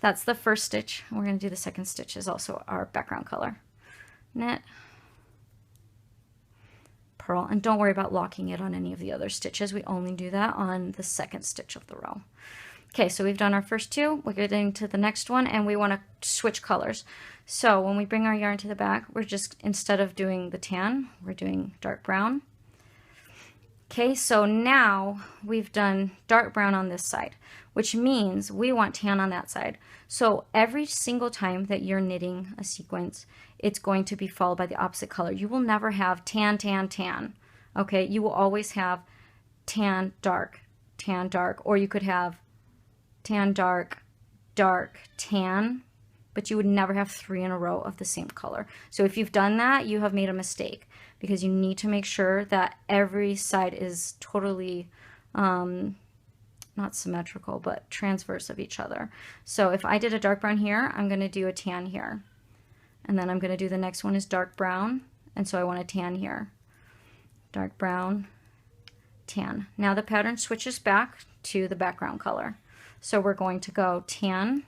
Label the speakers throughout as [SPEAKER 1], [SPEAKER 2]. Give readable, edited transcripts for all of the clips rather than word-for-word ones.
[SPEAKER 1] that's the first stitch. We're going to do the second stitch is also our background color. Knit, purl, and don't worry about locking it on any of the other stitches. We only do that on the second stitch of the row. Okay, so we've done our first two. We're getting to the next one, and we want to switch colors. So when we bring our yarn to the back, we're just, instead of doing the tan, we're doing dark brown. Okay, so now we've done dark brown on this side, which means we want tan on that side. So every single time that you're knitting a sequence, it's going to be followed by the opposite color. You will never have tan, tan, tan. Okay, you will always have tan, dark, or you could have tan, dark, dark, tan, but you would never have 3 in a row of the same color. So if you've done that, you have made a mistake, because you need to make sure that every side is totally not symmetrical, but transverse of each other. So if I did a dark brown here, I'm going to do a tan here. And then I'm going to do the next one is dark brown. And so I want a tan here. Dark brown, tan. Now the pattern switches back to the background color. So we're going to go tan,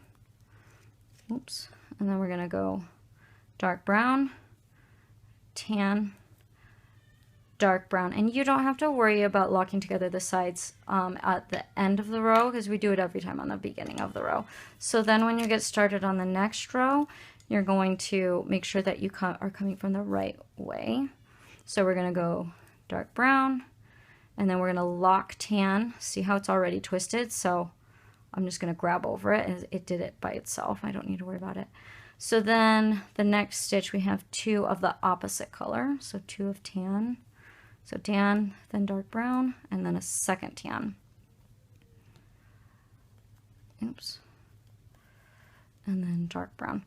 [SPEAKER 1] oops, and then we're going to go dark brown, tan, dark brown. And you don't have to worry about locking together the sides at the end of the row, because we do it every time on the beginning of the row. So then when you get started on the next row, you're going to make sure that you are coming from the right way. So we're going to go dark brown, and then we're going to lock tan. See how it's already twisted? So I'm just going to grab over it, and it did it by itself. I don't need to worry about it. So then the next stitch, we have 2 of the opposite color. So 2 of tan. So tan, then dark brown, and then a second tan. Oops. And then dark brown.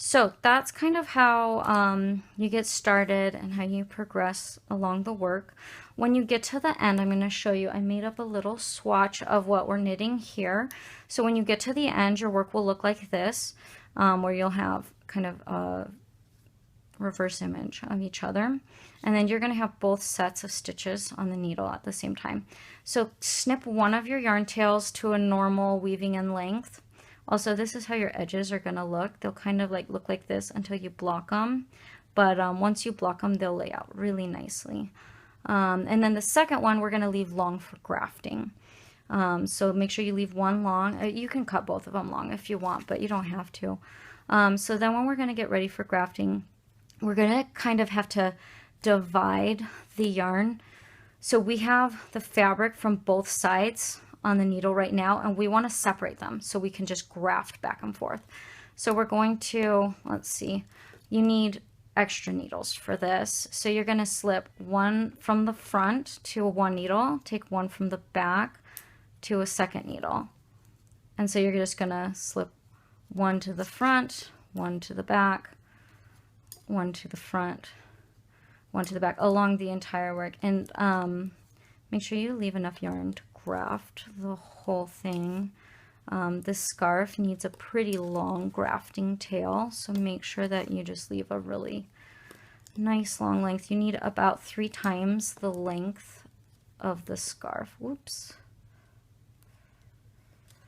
[SPEAKER 1] So that's kind of how you get started and how you progress along the work. When you get to the end, I'm going to show you, I made up a little swatch of what we're knitting here. So when you get to the end, your work will look like this, where you'll have kind of a reverse image of each other. And then you're going to have both sets of stitches on the needle at the same time. So snip one of your yarn tails to a normal weaving in length. Also, this is how your edges are going to look. They'll kind of like look like this until you block them. But once you block them, they'll lay out really nicely. And then the second one, we're going to leave long for grafting. So make sure you leave one long. You can cut both of them long if you want, but you don't have to. So then when we're going to get ready for grafting, we're going to kind of have to divide the yarn. So we have the fabric from both sides on the needle right now, and we want to separate them so we can just graft back and forth. So we're going to, let's see, you need extra needles for this. So you're going to slip one from the front to one needle, take one from the back to a second needle. And so you're just going to slip one to the front, one to the back, one to the front, one to the back along the entire work. And make sure you leave enough yarn to graft the whole thing. This scarf needs a pretty long grafting tail, so make sure that you just leave a really nice long length. You need about 3 times the length of the scarf. Whoops.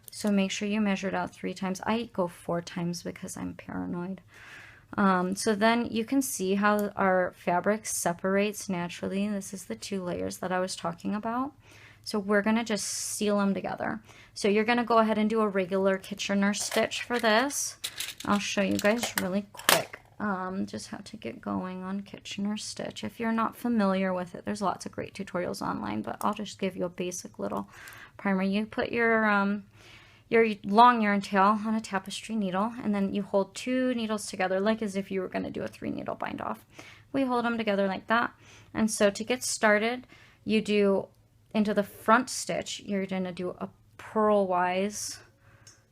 [SPEAKER 1] So make sure you measure it out 3 times. I go 4 times because I'm paranoid. So then you can see how our fabric separates naturally. This is the 2 layers that I was talking about. So we're going to just seal them together. So you're going to go ahead and do a regular Kitchener stitch for this. I'll show you guys really quick just how to get going on Kitchener stitch. If you're not familiar with it, there's lots of great tutorials online, but I'll just give you a basic little primer. You put your long yarn tail on a tapestry needle, and then you hold 2 needles together like as if you were going to do a 3 needle bind off. We hold them together like that. And so to get started, you do into the front stitch, you're going to do a purlwise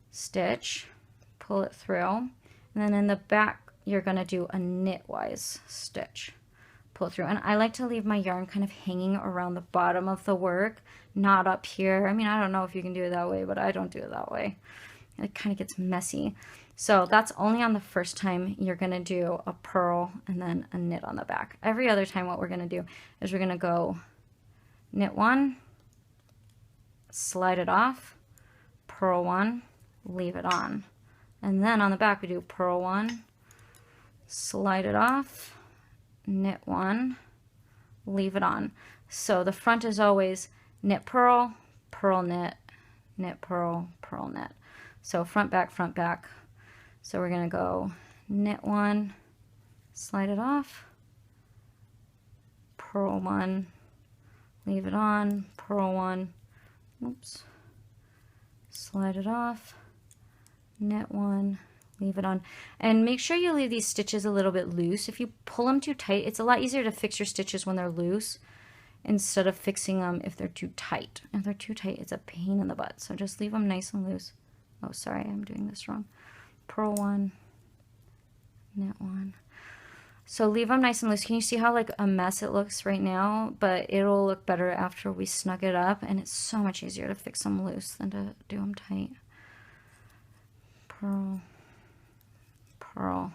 [SPEAKER 1] stitch, pull it through, and then in the back you're going to do a knitwise stitch, pull it through. And I like to leave my yarn kind of hanging around the bottom of the work, not up here. I mean, I don't know if you can do it that way, but I don't do it that way. It kind of gets messy. So that's only on the first time you're going to do a purl and then a knit on the back. Every other time what we're going to do is we're going to go knit 1, slide it off, purl 1, leave it on. And then on the back we do purl 1, slide it off, knit 1, leave it on. So the front is always knit, purl, purl, knit, knit, purl, purl, knit. So front, back, front, back. So we're going to go knit 1, slide it off, purl 1, leave it on, purl 1, oops, slide it off, knit 1, leave it on. And make sure you leave these stitches a little bit loose. If you pull them too tight, it's a lot easier to fix your stitches when they're loose instead of fixing them if they're too tight. If they're too tight, it's a pain in the butt. So just leave them nice and loose. Oh, sorry, I'm doing this wrong. Purl 1, knit 1. So leave them nice and loose. Can you see how like a mess it looks right now? But it'll look better after we snug it up, and it's so much easier to fix them loose than to do them tight. Purl, purl,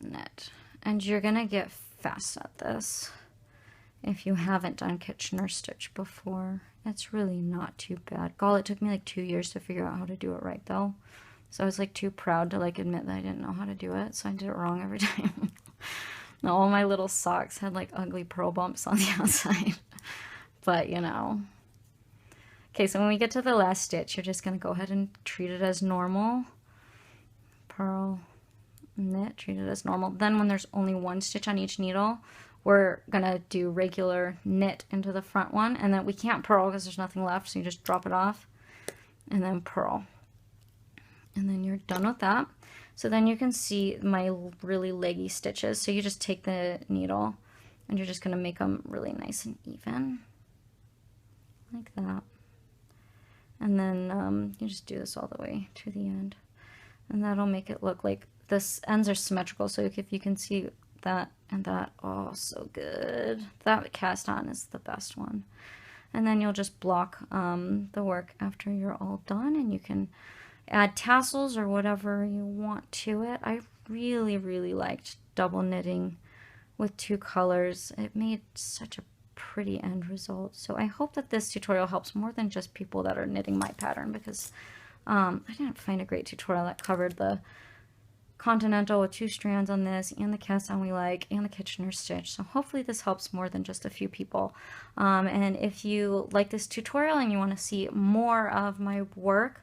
[SPEAKER 1] knit. And you're gonna get fast at this if you haven't done Kitchener stitch before. It's really not too bad. God, it took me like 2 years to figure out how to do it right though. So I was like too proud to like admit that I didn't know how to do it, so I did it wrong every time. All my little socks had like ugly purl bumps on the outside. But you know. Okay, so when we get to the last stitch, you're just going to go ahead and treat it as normal. Purl, knit, treat it as normal. Then when there's only one stitch on each needle, we're going to do regular knit into the front one. And then we can't purl because there's nothing left, so you just drop it off. And then purl. And then you're done with that. So then you can see my really leggy stitches. So you just take the needle and you're just going to make them really nice and even. Like that. And then you just do this all the way to the end. And that'll make it look like this ends are symmetrical. So if you can see that and that, oh, so good. That cast on is the best one. And then you'll just block the work after you're all done. And you can add tassels or whatever you want to it. I really, really liked double knitting with 2 colors. It made such a pretty end result. So I hope that this tutorial helps more than just people that are knitting my pattern, because I didn't find a great tutorial that covered the continental with 2 strands on this and the cast on we like and the Kitchener stitch. So hopefully this helps more than just a few people. And if you like this tutorial and you want to see more of my work,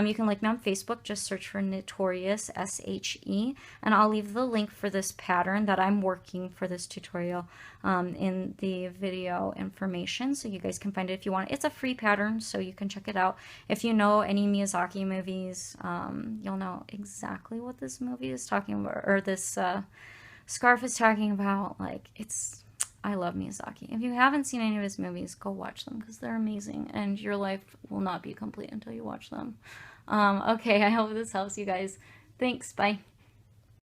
[SPEAKER 1] you can like me on Facebook, just search for Knitorious, S-H-E, and I'll leave the link for this pattern that I'm working for this tutorial in the video information, so you guys can find it if you want. It's a free pattern, so you can check it out. If you know any Miyazaki movies, you'll know exactly what this movie is talking about, or this scarf is talking about. Like, I love Miyazaki. If you haven't seen any of his movies, go watch them because they're amazing and your life will not be complete until you watch them. Okay, I hope this helps you guys. Thanks. Bye.